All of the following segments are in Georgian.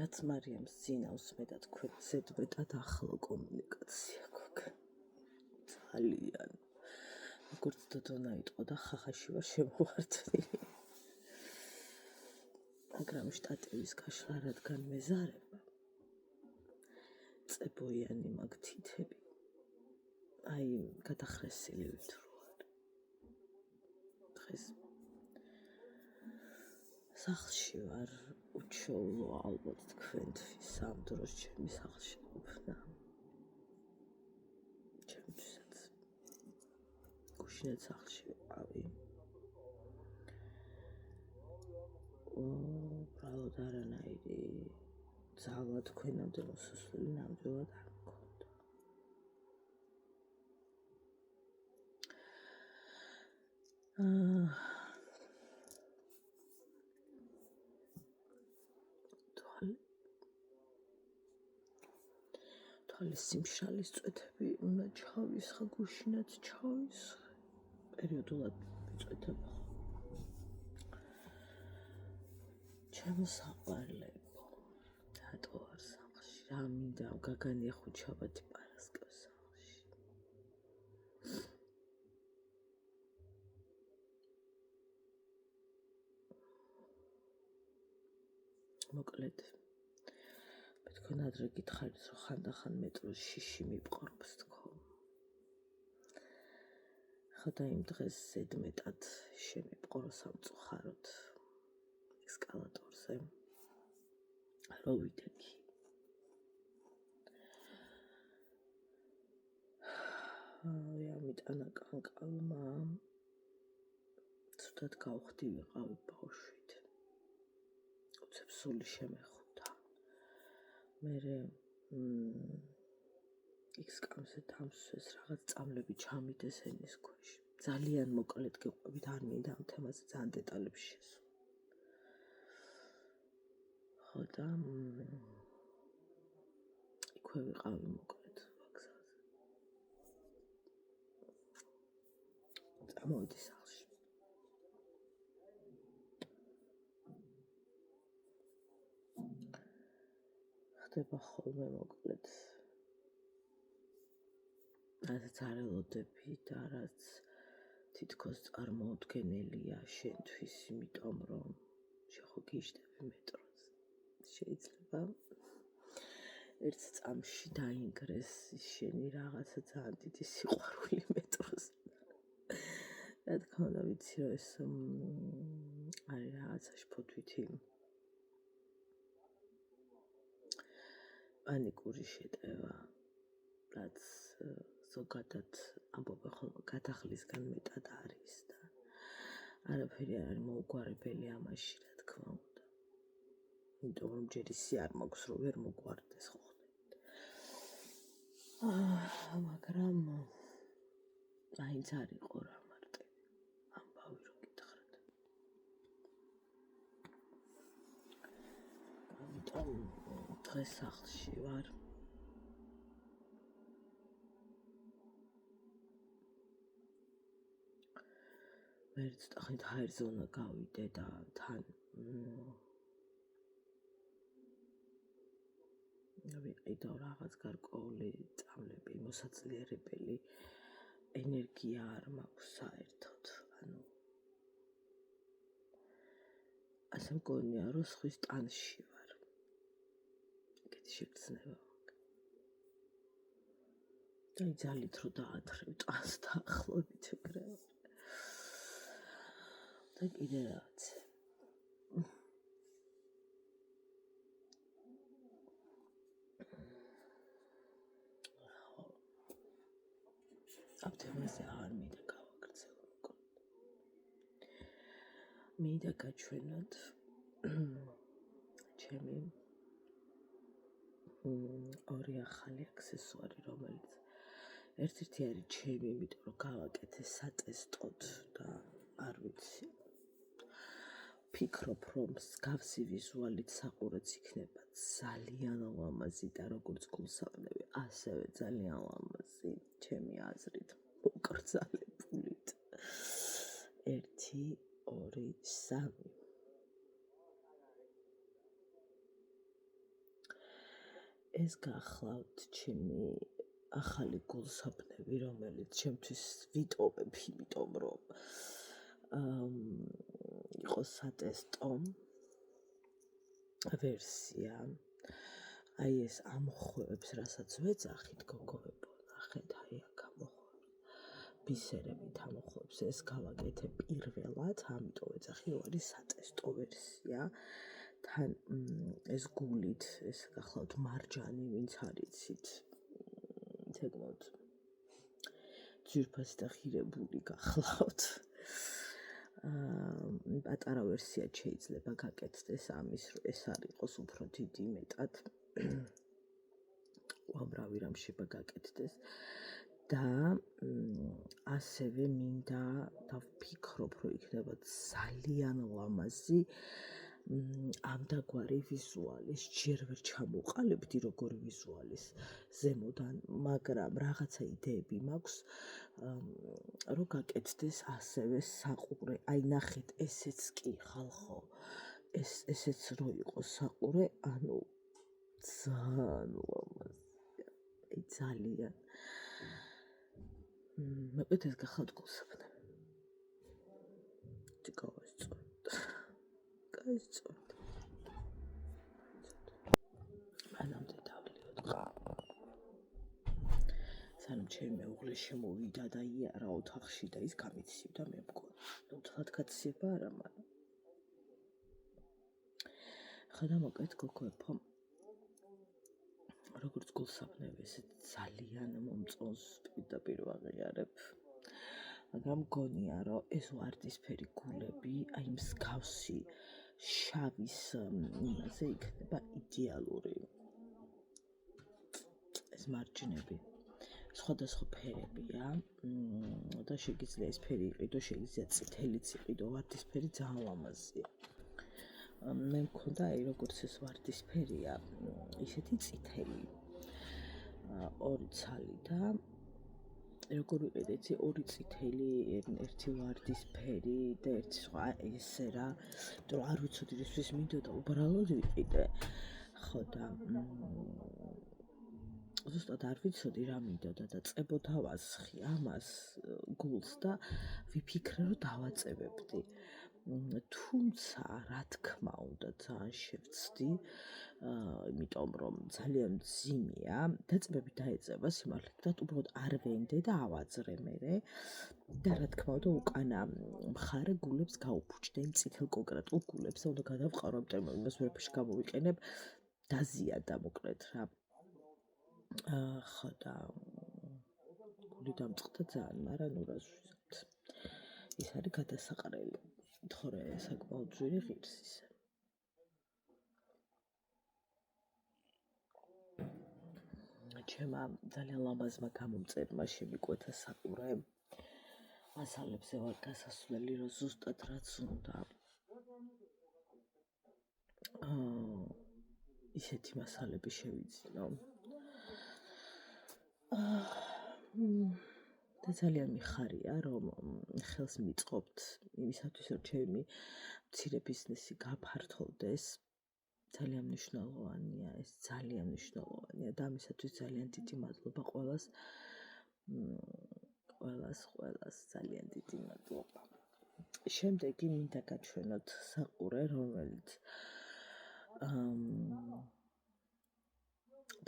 რაც მარიამს ძინავს მე და თქვენ ზედმეტად ახლო კომუნიკაცია გვაქვს. ძალიან. როგორც დოდონა იტყო და ხახაში ვარ შემოვარდნილი. მაგრამ შტატივის გაშლა რადგან მეზარება. წებოიანი მაგ თითები. აი, გადახრესილი ვით რო არ. დღეს სახლში ვარ, უჩვეულო ალბათ თქვენთვის ამ დროს ჩემი სახლში ყოფნა. ჩემთვისაც გუშინაც სახლში ვიყავი. უბრალოდ არანაირი ძალა თქვენამდე მოსასვლელი ნამდვილად არ მქონდა. თვალის სიმშრალის წვეთები უნდა ჩავისხა, გუშინაც ჩავისხა. პერიოდულად წვეთება. ჩემო საყვარლებო, რატო ვარ სახლში? რა მინდა გაგანია ხუჩაბათი პარასკევს სახლში. მოკლედ, მე თქვენ ადრე გითხარით, რომ ხანდახან მეტროს შიში მიპყრობს თქო. ხოდა იმ დღეს ზედმეტად შემიპყრო სამწუხაროდ ესკალატორზე. რო ვიდექი. ამიტანა კანკალმა ცუდად გავხდი ვიყავი ბავშვით. უცებ სული შემეხუთა. მერე იქ სკამზე დამსვეს რაღაც წამლები ჩამიდეს ენის ქვეშ. ძალიან მოკლედ გიყვებით, არ მინდა ამ თემაზე ძალიან დეტალებში შესვლა. ხოდა იქვე ვიყავი მოკლედ ვокзалზე. წამოვიდი სახლში. ხდება ხოლმე მოკლედ რაც არ ელოდები და რაც თითქოს წარმოუდგენელია შენთვის, იმიტომ რომ შეხო გიждები მეტროზე. შეიძლება ერთ წამში დაინგრეს შენი რაღაცა ძალიან დიდი სიყვარული მეტროზე. რა თქმა უნდა, ვიცი რომ ეს არის რაღაცა შფოთვითი პანიკური შეტევა, რაც ზოგადად ამბობენ ხოლმე გადახლისგან მეტად არის და არაფერი არ არის მოუგვარებელი ამაში, რა თქმა უნდა. იმიტომ რომ ჯერ ისე არ მაქვს რომ ვერ მოგვარდეს ხო ხდებით. მაგრამ მაინც არ იყო რა მარტივი ამბავი რომ გითხრათ. ამიტომ დღეს სახლში ვარ. მე ცოტა ხნით ჰაერზე უნდა გავიდე და თან ვიყიდავ რაღაც გარკვეული წამლები, მოსაწლიერებელი ენერგია არ მაქვს საერთოდ. ანუ ასე მგონია რომ სხვის ტანში ვარ. ეგეთი შეგრძნება მაქვს. და იძალით რომ დაათრევ ტანს დაახლოებით ეგრე. და კიდე რაღაც. ამ თემაზე არ მინდა გავაგრძელო მოკლედ. მინდა გაჩვენოთ ჩემი ორი ახალი აქსესუარი, რომელიც ერთ-ერთი არის ჩემი, იმიტომ რომ გავაკეთე სატესტოდ და არ ვიცი. ფიქრობ, რომ მსგავსი ვიზუალით საყურეც იქნება ძალიან ლამაზი და როგორც გულსაყრები, ასევე ძალიან ლამაზი, ჩემი აზრით, მოკრძალებულით. 1, 2, 3. ეს გახლავთ ჩემი ახალი გულსაფნები, რომელიც ჩემთვის ვიტოვებ, იმიტომ რომ იყო სატესტო ვერსია. აი ეს ამოხვევებს, რასაც ვეძახით, გოგოებო, ნახეთ, აი აქ ამოხვევებს. ბისერებით ამოხვევებს, ეს გავაკეთე პირველად, ამიტომ ვეძახი, რომ არის სატესტო ვერსია. თან ეს გულით, ეს გახლავთ მარჯანი, ვინც არიცით. თეგმოდ ძვირფასი და ღირებული გახლავთ. პატარა ვერსია შეიძლება გაკეთდეს ამის, რომ ეს არ იყოს უფრო დიდი მეტად. უამრავი რამ შეიძლება გაკეთდეს და ასევე მინდა დავფიქრობ, რომ იქნება ძალიან ლამაზი ამდაგვარი ვიზუალის, ჯერ ვერ ჩამოყალიბდი როგორი ვიზუალის ზემოდან, მაგრამ რაღაცა იდეები მაქვს, რომ გაკეთდეს ასევე საყურე. აი ნახეთ, ესეც კი ხალხო, ესეც რო იყოს საყურე, ანუ ძალიან ლამაზია, აი ძალიან. მეყვით ეს გახლავთ გულსაფნები. გავასწორეთ. გაისწორეთ. მანამდე დავლიოთ ხა. სანამ ჩემი მეუღლე შემოვიდა და იარა ოთახში და ის გამიცივდა მე მგონი. უთლად გაცივება არა, მაგრამ ხა დამოკეთ გოგოებო. როგორც გულსაფნები, ესე ძალიან მომწონს პირდაპირ ვაღიარებ. მაგრამ მგონია, რომ ეს ვარდისფერი გულები, აი მსგავსი შავის იმაზე იქნება იდეალური. ეს მარჯნები სხვადასხვა ფერებია და შეგიძლია ეს ფერი იყიდო, შეგიძლია წითელიც იყიდო, ვარდისფერი ძალიან ლამაზია. მე მქონდა აი როგორც ეს ვარდისფერია, ისეთი წითელი. ორი ცალი და როგორ ვიყიდე, იცი, ორი წითელი, ერთი ვარდისფერი და ერთი სხვა ესე რა. იმიტომ რომ არ ვიცოდი რისთვის მინდოდა უბრალოდ ვიყიდე. ხო და ზუსტად არ ვიცოდი რა მინდოდა და წებო დავასხი ამას გულს და ვიფიქრე რომ დავაწებებდი. თუმცა რა თქმა უნდა ძალიან შევცდი, იმიტომ რომ ძალიან მძიმეა, დაწებები დაეწება სიმართლე და უბრალოდ არ ვენდე და ავაძრე მერე და რა თქმა უნდა უკანა მხარე გულებს გაუფუჭდე, იმ წითელ კონკრეტულ გულებს და უნდა გადავყარო, ამიტომ იმას ვერაფერში გამოვიყენებ, დაზიანდა მოკლედ რა. ხო და გული დამწყდა ძალიან, მაგრამ ნუ რას ვიზავთ. ის არის გადასაყრელი. თორე საკმაოდ ძვირი ღირს ისე. ჩემმა ძალიან ლამაზმა გამომწერმა შემიკვეთა საყურე. მასალებზე ვარ გასასვლელი, რომ ზუსტად რაც უნდა. ისეთი მასალები შევიძინო. და ძალიან მიხარია, რომ ხელს მიწყობთ იმისათვის, რომ ჩემი მცირე ბიზნესი გაფართოვდეს. ძალიან მნიშვნელოვანია, ეს ძალიან მნიშვნელოვანია და ამისათვის ძალიან დიდი მადლობა ყველას. ყველას ძალიან დიდი მადლობა. შემდეგი მინდა გაჩვენოთ საყურე, რომელიც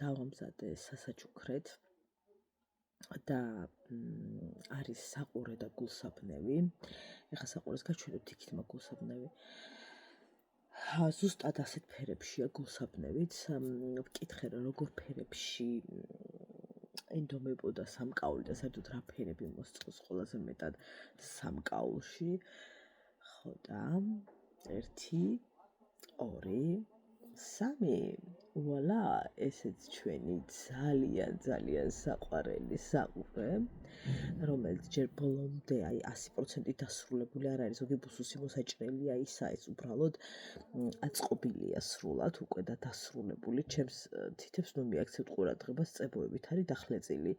დავამზადე სასაჩუქრად და არის საყურე და გულსაფნები. ეხლა საყურეს გაჩვენებთ, იქით მაგ გულსაფნები. ზუსტად ასეთ ფერებშია გულსაფნებიც. ვკითხე რა როგორ ფერებში ენდომებოდა სამკაული და საერთოდ რა ფერები მოსწონს ყველაზე მეტად სამკაულში. ხო და 1 2 3 ვუალა, ესეც ჩვენი ძალიან საყვარელი საყურე, რომელიც ჯერ ბოლომდე აი 100% დასრულებული არ არის, ზოგი ბუსუსი მოსაჭრელია, ისა ეს უბრალოდ აწყობილია სრულად უკვე და დასრულებული. ჩემს თითებს ნუ მიაქცევთ ყურადღებას, წებოებით არის დახლეწილი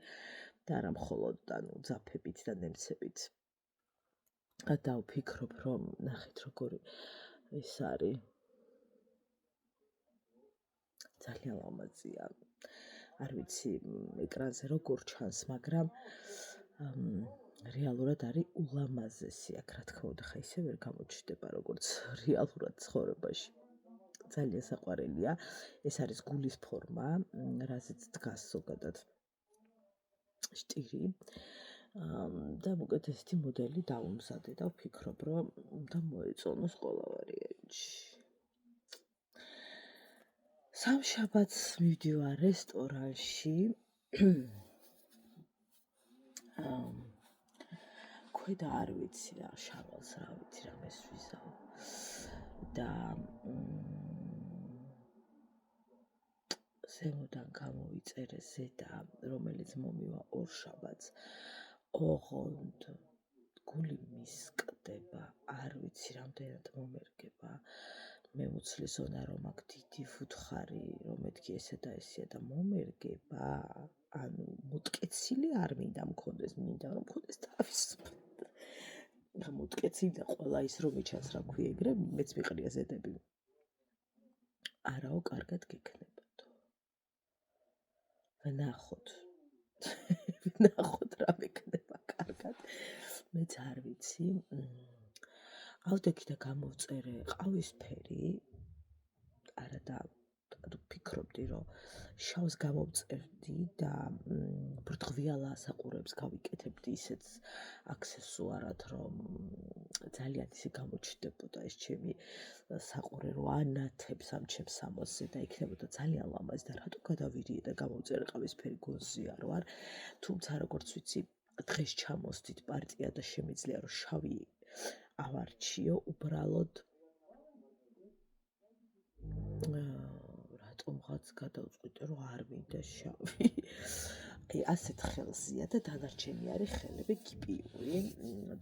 და არა მხოლოდ ანუ ძაფებით და ნემცებით. და ვფიქრობ, რომ ნახეთ როგორი ეს არის. ძალიან ლამაზია. არ ვიცი ეკრანზე როგორ ჩანს, მაგრამ რეალურად არის ულამაზესი აქ, რა თქმა უნდა, ხა ისე ვერ გამოჩნდება როგორც რეალურად ცხოვრებაში. ძალიან საყვარელია. ეს არის გულის ფორმა, რაზეც დგას ზოგადად შტირი. და მოკეთ ესეთი მოდელი დავუმზადე და ვფიქრობ, რომ უნდა მოეწონოს ყველა ვარიანტში. სამშაბათს მივდივარ რესტორანში. ქვედა არ ვიცი რა, შავალს რა ვიცი რა მესვისაო. და ზემოდან გამოვიწერე ზედა, რომელიც მომივა ორშაბათს. ოღონდ გული მისკდება, არ ვიცი რამდენად მომერგება. მე მუცლის ზონა რომ აქ დიდი ვუთხარი, რომ მეთქი ესა და ესია და მომერგება, ანუ მოტკეცილი არ მინდა მქონდეს, მინდა რომ მქონდეს თავისუფლად. და მოტკეცილი და ყველა ის რომ მიჩანს რა ქვია ეგრე, მეც მიყრია ზედები. არაო, კარგად გექნებოდო. ვნახოთ. ვნახოთ რა მექნება კარგად. მეც არ ვიცი. ავდექი და გამოვწერე ყავისფერი. არა და ვფიქრობდი, რომ შავს გამოვწერდი და ბრდღვიალა ასაყურებს გავიკეთებდი ისეთ აქსესუარად, რომ ძალიან ისე გამოჩნდებოდა ეს ჩემი საყურე რო ანათებს ამ ჩემს სამოსზე და იქნებოდა ძალიან ლამაზი და რატო გადავირიე და გამოვწერე ყავისფერი გონსი არ ვარ, თუმცა როგორც ვიცი, დღეს ჩამოსდით პარტია და შემიძლია რომ შავი ავარჩიო, უბრალოდ რატომღაც გადავწყვიტე რომ არ მინდა შავი. აი ასეთ ხელზეა და დანარჩენი არის ხელები გიპიური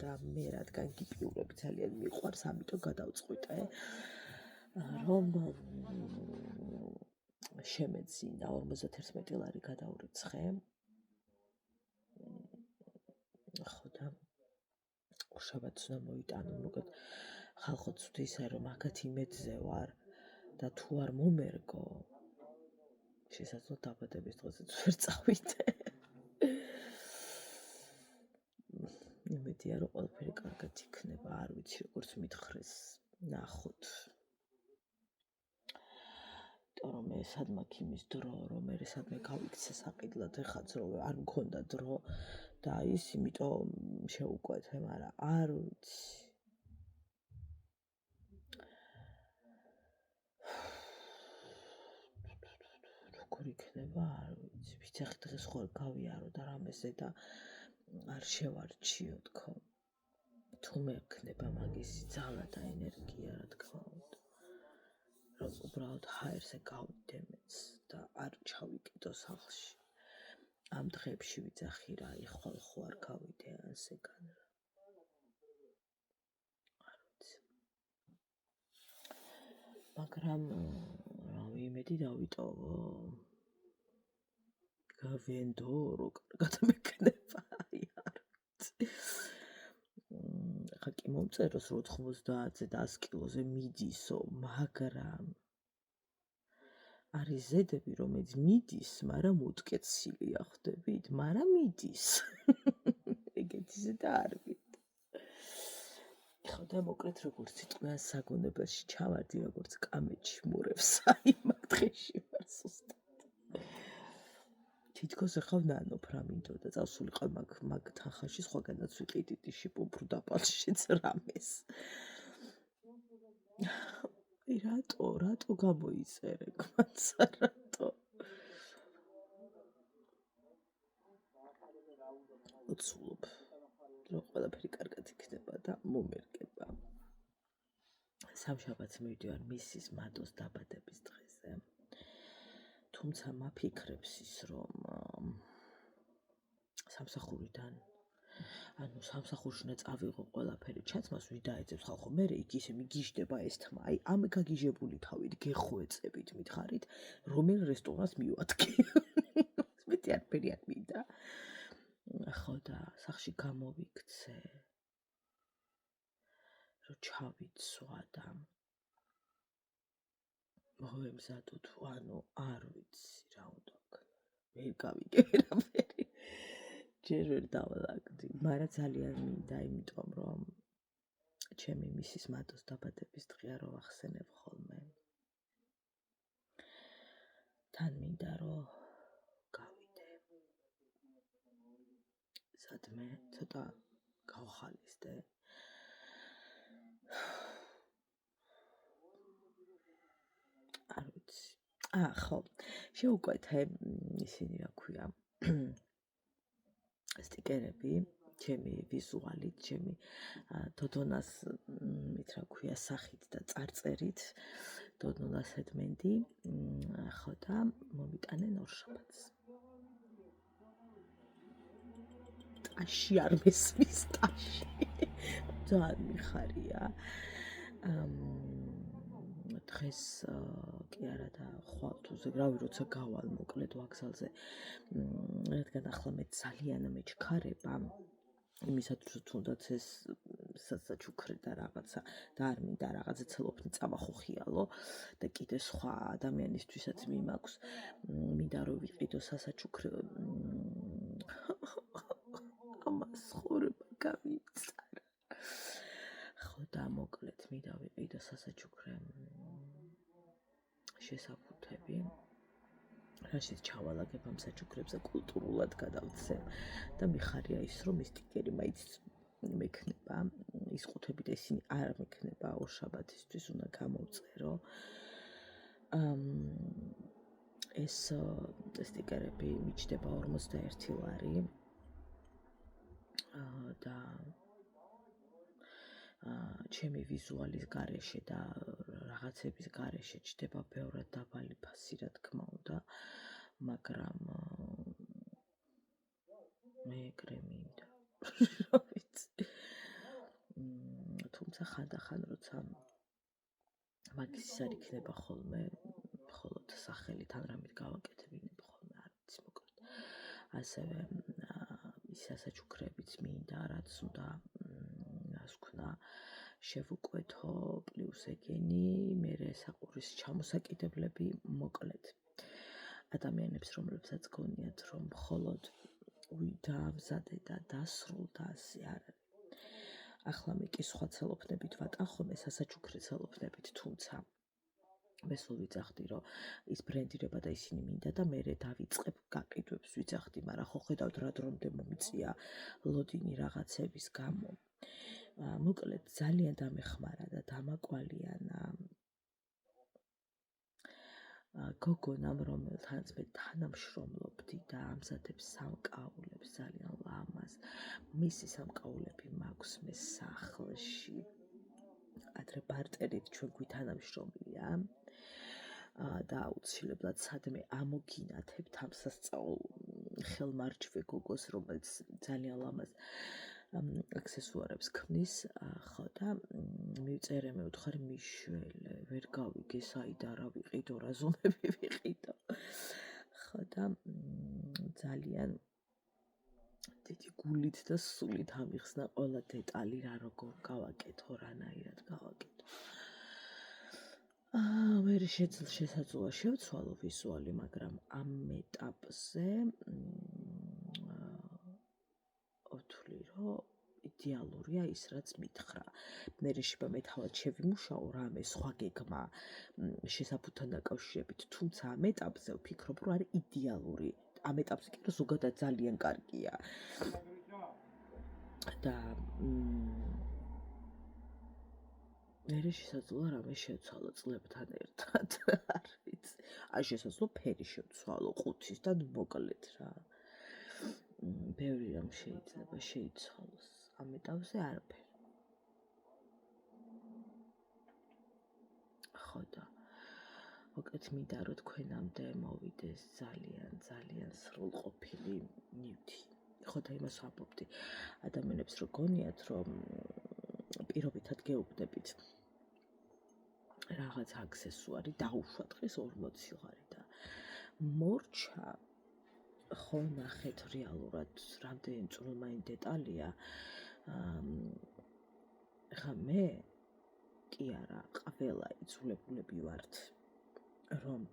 და მე რადგან გიპიურები ძალიან მიყვარს, ამიტომ გადავწყვიტე რომ შემეძინა 51 ლარი გადაურიცხე. ხო და შაბათს უნდა მოიტანო, მოგეთ ხალხოც ვთვისა რომ მაგათ იმედზე ვარ და თუ არ მომერგო, შესაძლოა დაბადების დღესაც ვერ წავიდე. იმედია რომ ყველაფერი კარგად იქნება, არ ვიცი როგორც მითხრეს, ნახოთ. რომ მე სადმაქ იმის დრო, რომ მე სადმე გავიქცე საყიდლად, ეხაც რომ არ მქონდა დრო და ის იმიტომ შეუკვეთე, მაგრამ არ ვიცი. როგორ იქნება, არ ვიცი. ვიცი დღეს ხوار გავიარო და რამეზე და არ შევარჩიო თქო. თუ მექნება მაგისი ძალა და ენერგია, რა თქმა უნდა. რომ უბრალოდ ჰაერზე გავიდე მეც და არ ჩავიკიდო სახლში. ამ დღეებში ვიძახი რა, იხვალ-ხო არ გავიდე ასეგან რა. არ ვიცი. მაგრამ რავი, იმედი დავიტოვო. გავენდო, რო კარგად მექნება, აი არ ვიცი. ხა კი მომწეროს 90-ზე და 100 კილოზე მიდისო, მაგრამ არის ზედები, რომელიც მიდის, მაგრამ მოტკეცილია, ხვდებით? მაგრამ მიდის. ეგეთი ზედა არ მინდა. ხო და მოკლედ როგორც სიტყვიან საგონებელში ჩავარდი, როგორც კამეჩი მურევს, აი მაგ დღეში ვარ სუსტად. თითქოს ახლა ვნანობ რა მინდოდა, წავსულიყავ მაგ თანხაში, სხვაგანაც ვიყიდით შიპუმფრუ დაპალშიც რამეს. რატო გამოიწერე კვანცა, რატო? უცვლობ, რომ ყველაფერი კარგად იქნება და მომერგება. სამშაბათს მივდივარ მისის მადოს დაბადების დღეზე. თუმცა მაფიქრებს ის, რომ სამსახურიდან ანუ სამსახურში უნდა წავიღო ყველაფერი ჩაცმას, ვინ დაეძებს ხალხო, მე იქ ისე მიგიჟდება ეს თმა, აი ამ გაგიჟებული თავით გეხვეწებით მითხარით, რომელ რესტორანს მივადგე. მეტი არაფერი არ მინდა. ხო და სახში გამოვიქცე, რომ ჩავიცვა და მოვემზადო თუ ანუ არ ვიცი რა უნდა ვქნა. ვერ გავიგე ვერაფერი. ჯერ ვერ დავალაგდი, მაგრამ ძალიან მინდა, იმიტომ რომ ჩემი მისის მადოს დაბადების დღეა რო ახსენებ ხოლმე. თან მინდა რომ გავიდე. სადმე ცოტა გავხალისდე. არ ვიცი. ხო, შევუკვეთე ისინი რა ქვია. სტიკერები, ჩემი ვიზუალით, ჩემი დოდონას რა ქვია სახით და წარწერით. დოდონას ედმენდი, ხო და მომიტანენ ორშაბათს. ტაში არ მესმის ტაში. ძალიან მიხარია. დღეს კი არა და ხვალ თუ ზეგრავი როცა გავალ მოკლედ ვაგზალზე, რადგან ახლა მე ძალიან მეჩქარება იმისათვის რომ თუნდაც ეს სასაჩუქრე და რაღაცა და არ მინდა რაღაცა ცელოფნი წამახუხიალო და კიდე სხვა ადამიანისთვისაც მიმაქვს მინდა რომ ვიყიდო სასაჩუქრე ამას ხურება გამიწარა ხო და მოკლედ მინდა ვიყიდო სასაჩუქრე შესაფუთები რაშიც ჩავალაგებ ამ საჩუქრებზე კულტურულად გადავცემ და მიხარია ის რომ ის სტიკერი მაინც მექნება ის ყუთები და ისინი არ მექნება ორშაბათისთვის უნდა გამოვწერო ეს სტიკერები მიჩნდება 41 ლარი და ჩემი ვიზუალის გარეშე და რაღაცების გარეშე ჩდება ბევრად დაბალი ფასი რა თქმა უნდა მაგრამ მე ეგრე მინდა რა ვიცი თუმცა ხანდახან როცა მაგის არ იქნება ხოლმე მხოლოდ სახელით ან რამით გავაკეთებინებ ხოლმე არ ვიცი მოკლედ ასევე ის სასაჩუქრებიც მინდა რაც უნდა რას ვქნა შევუკვეთო პლუს ეგენი მერე საყურის ჩამოსაკიდებლები მოკლედ ადამიანებს რომლებსაც გონიათ რომ მხოლოდ დაამზადე და დასრულდა ასე არ არის ახლა მე კი სხვა ცელოფნებით ვატახome სასაჩუქრე ცელოფნებით თუმცა მე სულ ვიცახდი რომ ის ბრენდირება და ისინი მინდა და მერე დავიწყებ გაყიდვებს ვიცახდი მაგრამ ხო ხედავთ რა დრომდე მომიწია ლოდინი რაღაცების გამო მოკლედ ძალიან დამეხმარა და დამაკვალიანა გოგონამ რომელთანაც მე თანამშრომლობდი და ამზადებს სამკაულებს ძალიან ლამაზ მისი სამკაულები მაქვს მე სახლში ადრე ბარტერით ჩვენ გვითანამშრომლია და აუცილებლად სადმე ამოგინათებთ ამ სასწაულ ხელმარჯვე გოგოს რომელიც ძალიან ლამაზ აქსესუარებს ქმნის ხო და მივწერე მე ვთხარ მიშველე ვერ გავიგე საიდან რა ვიყიდო რა ზომები ვიყიდო ხო და ძალიან დიდი გულით და სულით ამიხსნა ყველა დეტალი რა როგორ გავაკეთო რანაირად გავაკეთო მე შესაძლოა შევცვალო ვიზუალი მაგრამ ამ ეტაპზე ვთვლი რომ იდეალურია ის რაც მითხრა მე შეიძლება მე თავად შევიმუშაო რამე სხვა გეგმა შესაფუთთან დაკავშირებით თუმცა ამ ეტაპზე ვფიქრობ რომ არის იდეალური ამ ეტაპზე კი რომ ზოგადად ძალიან კარგია და მე შესაძლოა რამე შევცვალო წლებთან ერთად არ ვიცი აი შესაძლოა ფერი შევცვალო ყუთის და მოკლედ რა ბევრი რამ შეიძლება შეიცვალოს ამ ეტაპზე არაფერი ხო და მოკლედ მინდა რომ თქვენამდე მოვიდეს ძალიან ძალიან სრულყოფილი ნივთი ხო და იმას ვამბობდი ადამიანებს რო გონიათ რომ პირობითად გეუბნებით რაღაც აქსესუარი დაუშვა დღეს 40 ლარი და მორჩა ხო ნახეთ რეალურად რამდენი წვრილმანი დეტალია ხა მე კი არა ყველა იძულებულები ვართ რომ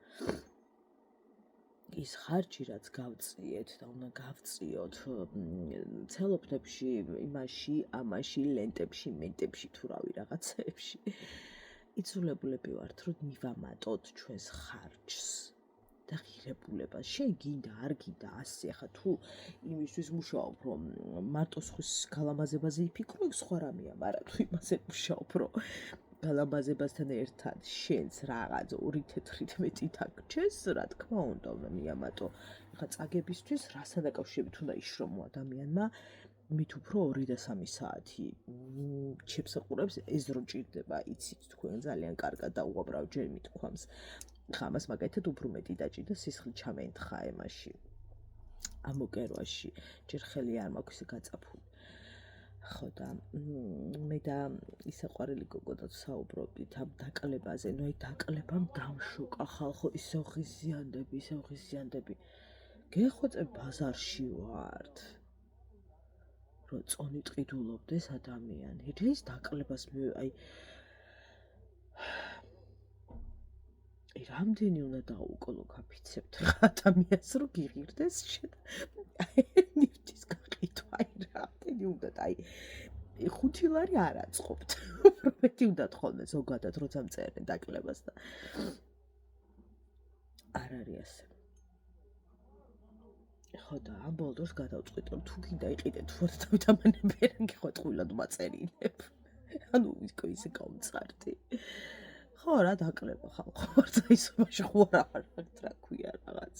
ის ხარჯი რაც გავწიეთ და უნდა გავწიოთ ცელოფნებში, იმაში, ამაში, ლენტებში, მენტებში თუ რავი რაღაცეებში. იცულებულები ვართ, რომ მივამატოთ ჩვენს ხარჯს და ღირებულებას. შენ გინდა, არ გინდა, ასე ახლა თუ იმისთვის მუშაობ, რომ მარტო სხვის გალამაზებაზე იფიქრო, იქ სხვა რამეა, მაგრამ თუ იმაზე მუშაობ, რომ გალამაზებასთან ერთად შენს რაღაც ორი თეთრით მეტი დაგჭეს, რა თქმა უნდა, უნდა მიამატო. ახლა წაგებისთვის რასთან დაკავშირებით უნდა იშრომო ადამიანმა, მით უფრო 2 და 3 საათი ჩემს საყურებს ეს რო ჭირდება, იცით თქვენ ძალიან კარგად და უამრავ ჯერ მithქვამს. ხა ამას მაგალითად უფრო მეტი დაჭირდა სისხლი ჩამენთხა ემაში. ამოკერვაში, ჯერ ხელი არ მაქვს ისე გაწაფული. ხო და მე და ისაყვარელი გოგოდაც საუბრობდით ამ დაკლებაზე, ნუ აი დაკლებამ დამშოკა ხალხო, ისევ ღიზიანდები. გეხვეწებ ბაზარში ვართ. რომ წონით ყიდულობდეს ადამიანი. ეს დაკლებას აი რამდენი უნდა დაუკლო გაფიცებთ ადამიანს რომ გიღირდეს შენ. ნივთის გაყიდვა რამდენი უნდა აი 5 ლარი არ აწყობთ. მეტი უნდა ხოლმე ზოგადად როცა მწერენ დაკლებას და არ არის ასე. ხო და ამ ბოლოს გადავწყვიტე რომ თუ გინდა იყიდე თუ არ დავიტამანები არ გიხვეწყვილად მაწერინებ. ანუ ისე გავწარდი. ხო რა დაკლება ხალხო ვარცაისობაში ხო რა ქვია რაღაც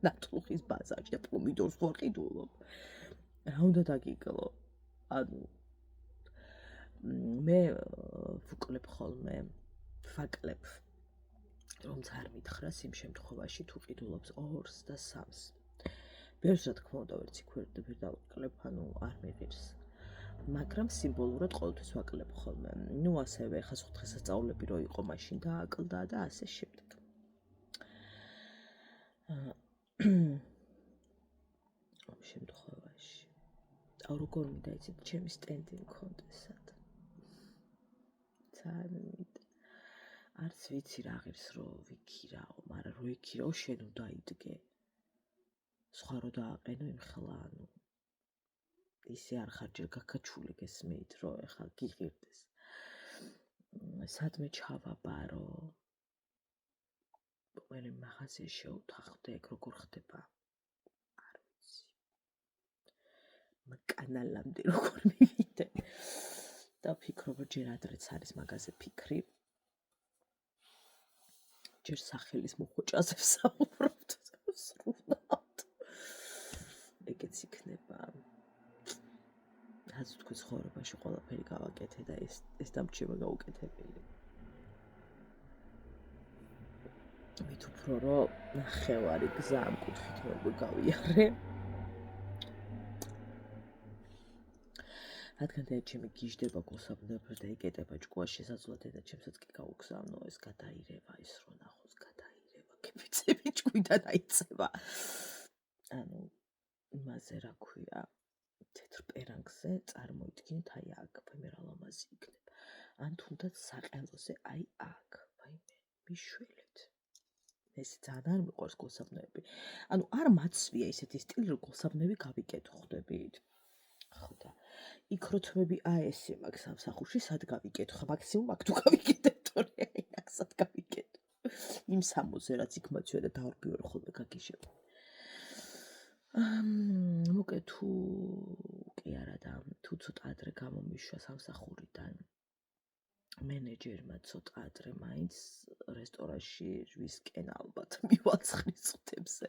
ნატლუხის ბაზარში და პომიდორს ხო ყიდულობ. რა უნდა დაგიკლო? ანუ მე ვუკლებ ხოლმე ვაკლებ რომც არ მითხრას იმ შემთხვევაში თუ ყიდულობს 2-ს და 3-ს. ბევრს რა თქმა უნდა ვერც იქვერდებ და ვაკლებ, ანუ არ მეღირს. მაგრამ სიმბოლურად ყოველთვის ვაკლებ ხოლმე. ნუ ასევე ხა სხვა დღესასწაულები რო იყო მაშინ დააკლდა და ასე შემდეგ. ამ შემთხვევაში როგორ მინდა იცით ჩემი სტენდი მქონდესად. ძალიან მინდა. არც ვიცი რა ღირს რო ვიქირაო, მაგრამ რო იქირაო შენ უნდა იდგე. სხვა რო დააყენო იმხელა, ანუ ისე არ ხარ ჯერ გაქაჩული გესმით, რომ ეხლა გიღირდეს. სადმე ჩავაბარო. მე მაღაზიაში შევთანხმდე, ეგ როგორ ხდება? არ ვიცი. კანალამდე როგორ მივიდე? და ფიქრობ, რომ ჯერ ადრეც არის მაგაზე ფიქრი. ჯერ სახელის მოხვეჭაზე ვსაუბრობთ. სრულად. ეგეც იქნება. რაც თქვი ცხოვრებაში ყველაფერი გავაკეთე და ეს დამრჩება გაუკეთებელი. მით უფრო რომ ნახევარი გზა ამ კუთხით მოვიგავიარე. რადგან და ჩემი გიждდება გულსაბნევები და იკეტება ჭკუა შესაძლოა და ჩემსაც კი გაუგზავნო ეს გადაირევა ის რო ნახოს გადაირევა კეფიცები ჭკვიდან დაიწება. ანუ იმაზე რა ქვია თეთრ პერანგზე წარმოიდგინეთ აი აქ მე რა ლამაზი იქნება. ან თუნდაც საყელოზე აი აქ ვაიმე მიშველეთ. ეს ძალიან არ მიყვარს გულსაბნევები. ანუ არ მაცვია ისეთი სტილი რომ გულსაბნევი გავიკეთო ხვდებით. ხო და იქ როთმები აესე მაგ სამსახურში სად გავიკეთო? ხა მაქსიმუმ აქ თუ გავიკეთებთ ორი აი აქ სად გავიკეთო? იმ სამოზე რაც იქ მაცვია და დავრბივარ ხოლმე გაგიშებ. მოკე თუ კი არა და თუ ცოტა ადრე გამომიშვა სამსახურიდან მენეჯერმა ცოტა ადრე მაინც რესტორანში ვისკენ ალბათ მივაცხრის წუთებზე.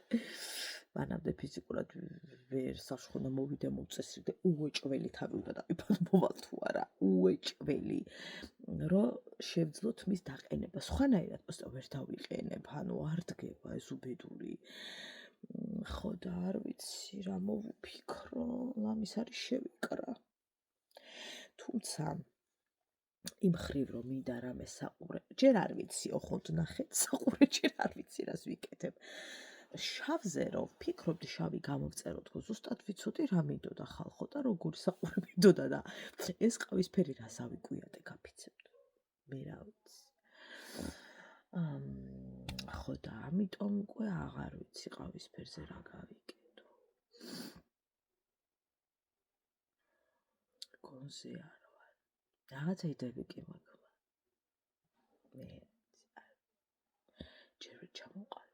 მანამდე ფიზიკურად ვერ საშხონა მოვიდე მოწესრიგდე უეჭველი თავი უნდა დავიფათ მოვალ თუ არა უეჭველი რომ შევძლოთ მის დაყენება. სხვანაირად просто ვერ დავიყენებ, ანუ არ დგება ეს უბედური. ხო და არ ვიცი რა მოვიფიქრო, ლამის არის შევიკრა. თუმცა იმ ხრივ რომ მინდა რამე საყურე, ჯერ არ ვიცი, ოხონდ ნახეთ საყურე, ჯერ არ ვიცი რას ვიკეთებ. შავზე რომ ვფიქრობდი შავი გამოვწეროთ, ხო ზუსტად ვიცოდი რა მინდოდა ხალხო და როგორი საყურე მინდოდა და ეს ყავისფერი რას ავიკვიატე გაფიცებთ. მე რა ვიცი. ხო და ამიტომ უკვე აღარ ვიცი ყავისფერზე რა გავიკეთო. გონზე არ ვარ. რაღაცა იდეები კი მაქვს. მე ჯერ ჩამოყალიბ.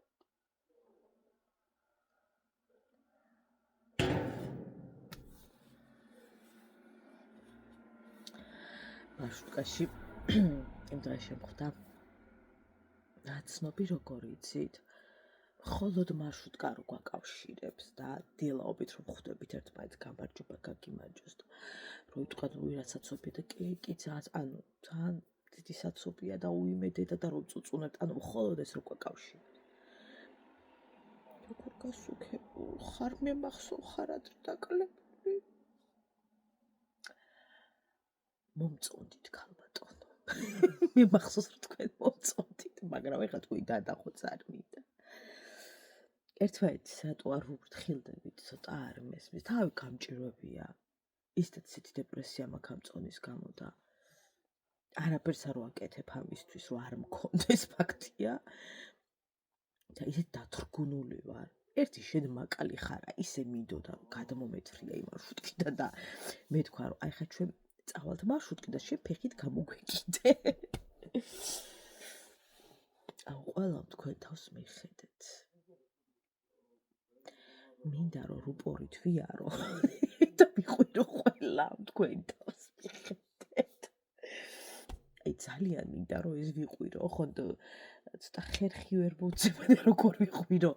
მარშრუტკაში იმ დღეში მხვდა ნაცნობი როგორ იცით, მხოლოდ მარშრუტკა რო გვაკავშირებს და დილაობით რომ ხვდებით ერთმანეთს გამარჯობა გაგიმარჯოს და რო იტყვათ ვირაცაცობია და კი ძალიან ძალიან დიდი საცობია და უიმედედა და რომ წუწუნებთ, მხოლოდ ეს რო გვაკავშირებს. როგორ გასუქებულ ხარ, მე მახსოვ ხარ ადრე დაკლებული. მომწონდით ქალბატონო. მე მახსოვს რომ თქვენ მომწონდით, მაგრამ ეხლა თქვი დადახოც არ მინდა. ერთმანეთს რატო არ ვუფრთხილდებით, ცოტა არ მესმის, თავი გამჭირვებია. ისეთ ცეთი დეპრესია მაქვს ამ წონის გამო და არაფერს არ ვაკეთებ ამისთვის, რომ არ მქონდეს ფაქტია. და ისეთ დათრგუნული ვარ. ერთი შენ მაკალი ხარა, ისე მინდოდა რომ გადმომეთრია იმ მარშრუტკიდან და მე თქვა რომ აი ხა ჩვენ წავალთ მარშრუტკიდან, შენ ფეხით გამოგვეკიდე. აუ ყველამ თქვენ თავს მიხედეთ. მინდა რომ რუპორით ვიარო და მიყვირო ყველამ თქვენ თავს მიხედეთ. აი ძალიან მინდა რომ ეს ვიყვირო, ხონდ ცოტა ხერხი ვერ მოძება და როგორ ვიყვირო.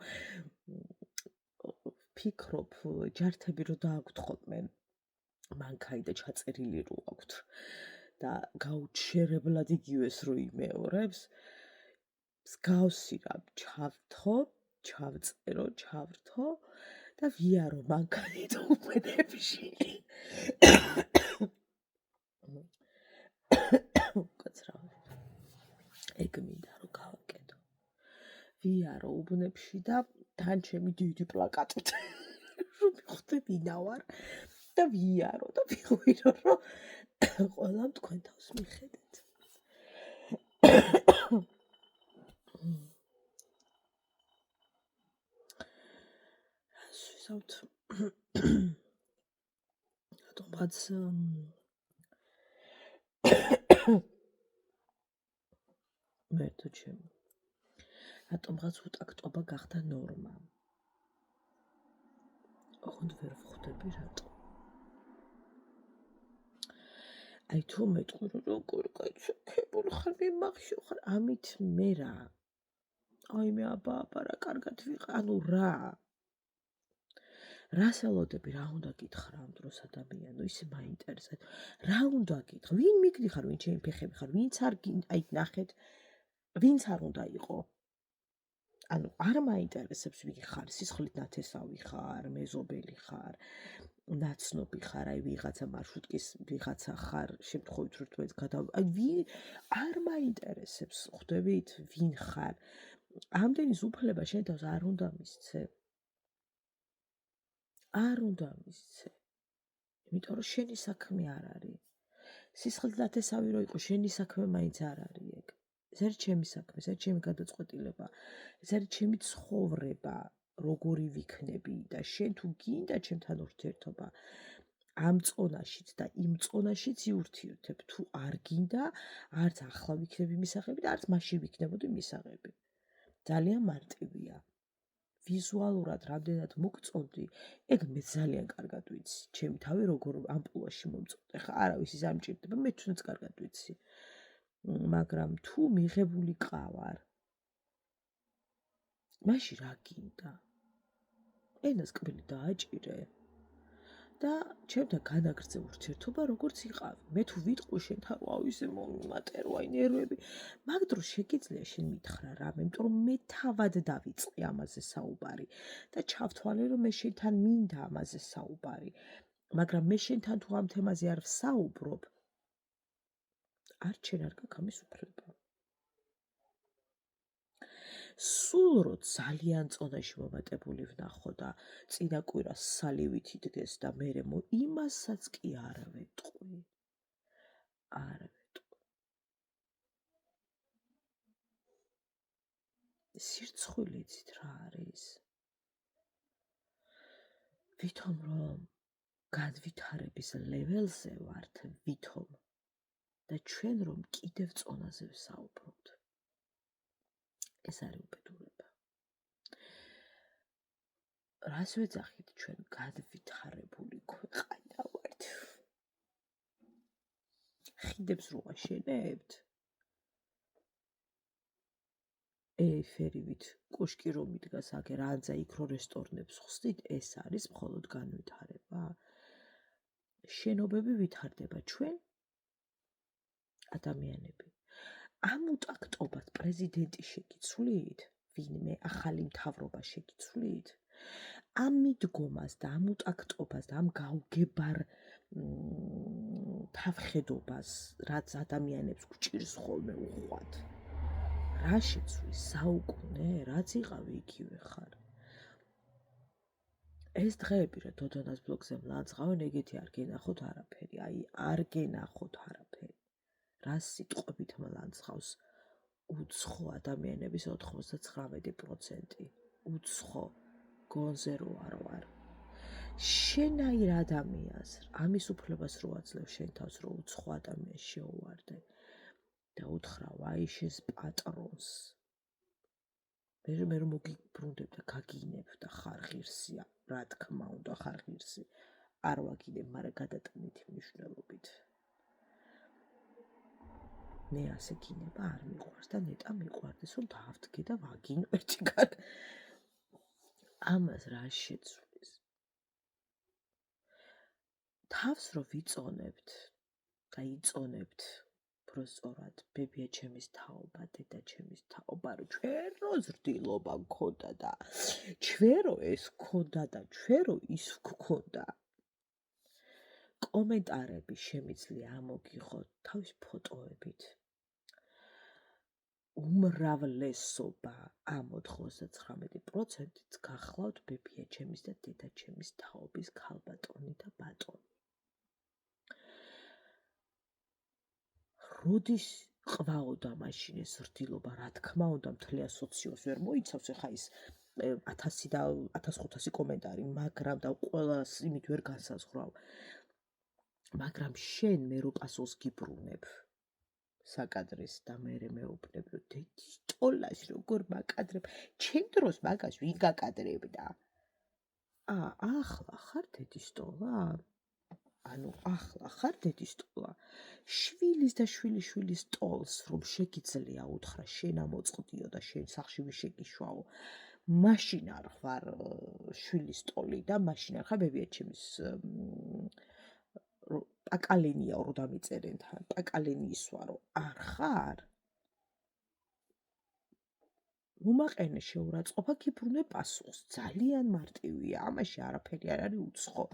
ფიქრობ ჯართები რო დააქვთ ხოლმე მანქანი და ჩაწერილი რო აქვთ და გაუჩერებლად იგივეს რო იმეორებს, მსგავსი რა ჩავრთო, ჩავრთო და ვიარო მანქანი და უბნებში. კაცრავი. ეგ მინდა რომ გავაკეთო. ვიარო უბნებში და თან ჩემი დიდი პლაკატით რომ მიხვდე ვინა ვარ და ვიარო და ვიყვირო რომ ყველამ თქვენ თავს მიხედეთ. ვისაუთ რატომღაც მერტო ჩემი რატომღაც უტაქტობა გახდა ნორმა. ოღონდ ვერ ვხვდები რატო. აი თუ მეტყვი რომ როგორ გაჩქებულ ხარ, მე მახშო ხარ, ამით მე რა. აი მე აბა რა კარგად ვიყავ, ანუ რა. რას ელოდები, რა უნდა გითხრა ამ დროს ადამიანო, ისე მაინტერესებს. რა უნდა გითხრა, ვინ მიგდიხარ, ვინ ჩემი ფეხები ხარ, ვინც არ აი ნახეთ, ვინც არ უნდა იყო. ანუ არ მაინტერესებს ვინ ხარ, სისხლით ნათესავი ხარ, მეზობელი ხარ, ნაცნობი ხარ, აი ვიღაცა მარშრუტკის ვიღაცა ხარ, შემთხვევით რომ თქვენს აი ვინ არ მაინტერესებს, ხვდებით, ვინ ხარ. ამდენი ზუფლება შენ თავს არ უნდა მისცე. არ უნდა მისცე. იმიტომ რომ შენი საქმე არ არის. სისხლით ნათესავი რო იყო, შენი საქმე მაინც არ არის ეგ. ეს არის ჩემი საქმე, ეს არის ჩემი გადაწყვეტილება, ეს არის ჩემი ცხოვრება, როგორი ვიქნები და შენ თუ გინდა ჩემთან ურთიერთობა, ამ წონაშიც და იმ წონაშიც იურთიერთებ, თუ არ გინდა, არც ახლა ვიქნები მისაღები და არც მაშინ ვიქნებოდი მისაღები. ძალიან მარტივია. ვიზუალურად რამდენად მოგწონდი, ეგ მე ძალიან კარგად ვიცი. ჩემი თავი როგორ ამპლუაში მომწონდა. ხა არავის ის არ მჭირდება, მე თუნდაც კარგად ვიცი. მაგრამ თუ მიღებული ყავარ, მაშინ რა გინდა? ენას კბილი დააჭირე და ჩემთან განაგრძე ურთიერთობა როგორც იყავი. მე თუ ვიტყვი შენთან რა ისე მომიმატე რა ნერვები, მაგ დროს შეგიძლია შენ მითხრა რამე, იმიტომ რომ მე თავად დავიწყე ამაზე საუბარი და ჩავთვალე რომ მე შენთან მინდა ამაზე საუბარი. მაგრამ მე შენთან თუ ამ თემაზე არ ვსაუბრობ, არ შენ არ გაქვს ამის უფლება. სულ რო ძალიან წონაში მომატებული ვნახო და წინა კვირას სალივით იდგეს და მე იმასაც კი არ ვეტყვი. არ ვეტყვი. სირცხვილი იცით რა არის? ვითომ რომ განვითარების ლეველზე ვართ, ვითომ და ჩვენ რომ კიდევ წონაზე ვსაუბრობთ. ეს არის უბედურება. რას ვეძახით ჩვენ განვითარებული ქვეყანა ვართ? ხიდებს რო აშენებთ? ეფერივით კოშკი რომ იდგას აქ რანძა იქ რო რესტორნებს ხსნით, ეს არის მხოლოდ განვითარება. შენობები ვითარდება ჩვენ ადამიანები. ამ უტაქტობას პრეზიდენტი შეგიცვლით? ვინმე ახალი მთავრობა შეგიცვლით? ამ მიდგომას და ამ უტაქტობას და ამ გაუგებარ თავხედობას, რაც ადამიანებს გვჭირს ხოლმე უხვად. რა შეცვლის? საუკუნე? რაც იყავი იქივე ხარ. ეს დღეები რა დოდონას ბლოგზე მლანძღავენ, ეგეთი არ გენახოთ არაფერი. აი, არ გენახოთ არაფერი. რა სიტყვებით მლანძღავს უცხო ადამიანების 99%. უცხო გონზე რო არ ვარ. შენაირ ადამიანს ამის უფლებას რო აძლევ შენ თავს, რო უცხო ადამიანს შეუვარდე და უთხრა ვაი შენს პატრონს. მე რომ მოგიბრუნდებ და გაგინებ და ხარ ღირსია, რა თქმა უნდა ხარ ღირსი. არ ვაგინებ, მაგრამ გადატანითი მნიშვნელობით. მე ასე გინება არ მიყვარს და ნეტა მიყვარდეს, რომ დავდგე და ვაგინო ერთი კარ. ამას რა შეცვლის? თავს რო ვიწონებთ და იწონებთ პროსტორად ბებია ჩემის თაობა, დედა ჩემის თაობა, რომ ჩვენ რო ზრდილობა გქონდა და ჩვენ რო ეს გქონდა და ჩვენ რო ის გქონდა. კომენტარები შემიძლია ამოგიღოთ თავის ფოტოებით. უმრავლესობა ამ 99%-იც გახლავთ ბებია ჩემის და დედა ჩემის თაობის ქალბატონი და ბატონი. როდის ყվაოდა მაშინ ეს ზრდილობა, რა თქმა უნდა, მთლიან სოციოს ვერ მოიცავს, ეხა ის 1000 და 1500 კომენტარი, მაგრამ და ყველას იმით ვერ განსაზღვრავ. მაგრამ შენ მე რო პასუხს გიბრუნებ საკადრეს და მე მეუბნებ, რომ დედის ტოლას როგორ მაკადრებ, ჩემ დროს მაგას ვინ გაკადრებდა? ახლა ხარ დედის ტოლა? ანუ ახლა ხარ დედის ტოლა? შვილის და შვილიშვილის ტოლს რომ შეგიძლია უთხრა შენ ამოწყდიო და შენ სახში ვიშეგიშვაო. მაშინ არ ხარ შვილის ტოლი და მაშინ არ ხარ ბებია ჩემის პაკალენია რო დამიწერენ თან, პაკალენიის ვარო, არ ხარ? მომაყენე შეურაცხყოფა, გიბრუნე პასუხს. ძალიან მარტივია, ამაში არაფერი არ არის უცხო.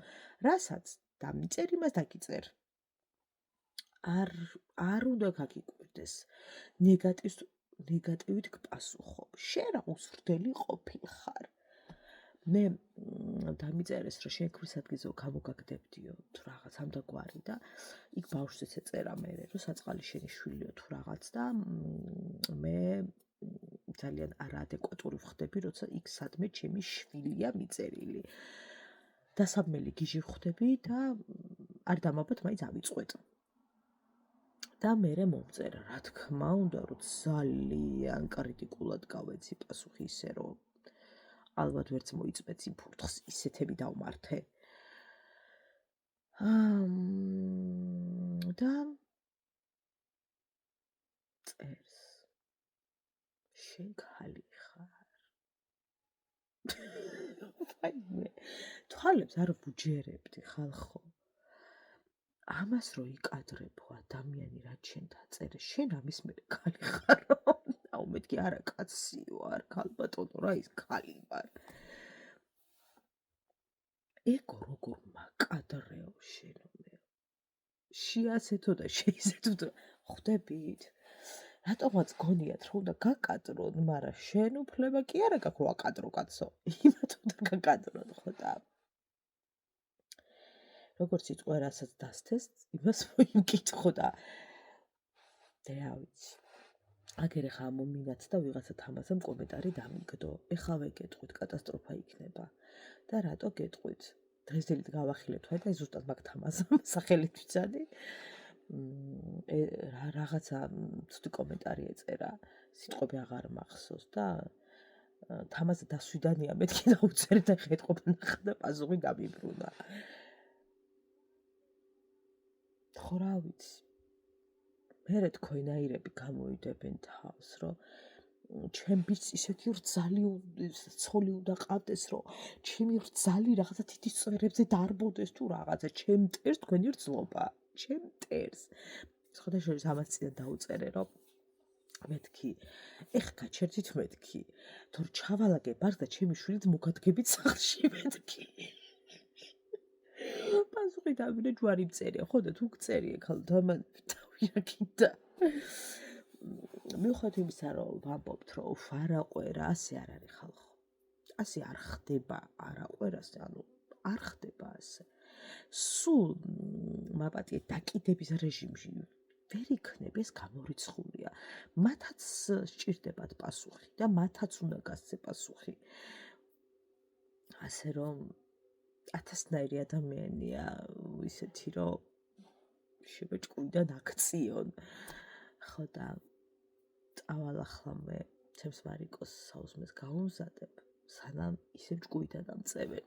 რასაც დამიწერ, იმას დაგიწერ. არ უნდა გაგიკვირდეს. ნეგატივით გპასუხობ. შენ რა უზრდელი ყოფილხარ. მე დამიწერეს, რომ შენ ქმრის ადგილზე გამოგაგდებდიო თუ რაღაც ამდაგვარი და იქ ბავშვს ეწერა მე, რომ საწყალი შენი შვილია თუ რაღაც და მე ძალიან არაადეკვატური ვხდები, როცა იქ სადმე ჩემი შვილია მიწერილი. დასაბმელი გიჟი ვხდები და არ დამაბათ, მაინც ავიწყვეტ. და მე მომწერა, რა თქმა უნდა, რომ ძალიან კრიტიკულად გავეცი პასუხი ისე, რომ ალბათ ვერც მოიწმეც იმ ფურთხს, ისეთები დავმართე. და წერს. შენ ქალი ხარ. ვაიმე, თვალებს არ ვუჯერებდი ხალხო. ამას რო იკადრებო ადამიანი რაც შენ დაწერე, შენ ამის მე ქალი ხარო. აუ მეთქი არა კაცი ვარ, ქალბატონო რა ის ქალი ვარ. ეგო როგორ მაკადრეო შენო მე. შეასეთო და შეიზეთო ხვდებით? რატომაც გონიათ რომ უნდა გაკადრონ, მაგრამ შენ უფლება კი არა გაქვს რომ აკადრო კაცო. იმათ უნდა გაკადრონ ხო და როგორც იტყვა რასაც დასთეს, იმას მოიმკითხო და რა ვიცი. აგერ ეხა მომინაც და ვიღაცა თამასამ კომენტარი დამიგდო. ეხლა ვეგეტყვით, კატასტროფა იქნება. და რატო გეტყვით? დღესდღეობით გავახილეთ ვაი და ზუსტად მაგ თამასამ სახელით ვიცადი. რაღაცა ცუდი კომენტარი ეწერა, სიტყვები აღარ მახსოვს და თამაზე დასვიდანია მეთქი და უწერი და ხეთყობა ნახა და პასუხი გამიბრუნა. ხო რა ვიცი. მერე თქვენაირები გამოვიდებენ თავს, რომ ჩემ ბიჭს ისეთი რძალი ცოლი უნდა ყავდეს, რომ ჩემი რძალი რაღაცა თითის წვერებზე დარბოდეს თუ რაღაცა, ჩემ მტერს თქვენი რძლობა, ჩემ მტერს. სხვადასხვა ამას წინ დაუწერე, რომ მეთქი, ეხ გაჩერდით მეთქი, თორ ჩავალაგე ბარს და ჩემი შვილით მოგადგებით სახლში მეთქი. პასუხი დავინე ჯვარი მწერია, ხო და თუ გწერია ხალ დავირაკიდა. მიუხედავად იმისა, რომ ვამბობთ, რომ ვარაყვერა, ასე არ არის ხალხო. ასე არ ხდება არაყვერას, ანუ არ ხდება ასე. სულ მაპატიე დაკიდების რეჟიმში ვერ იქნებ, ეს გამორიცხულია. მათაც სჭირდებათ პასუხი და მათაც უნდა გასცე პასუხი. ასე რომ 1000-ნაირი ადამიანია ისეთი, რომ შებეჭკუიდან აქციონ. ხო და წავალ ახლა მე ჩემს მარიკოს საუზმეს გავუმზადებ, სანამ ისე ჭკუიდან ამწევენ.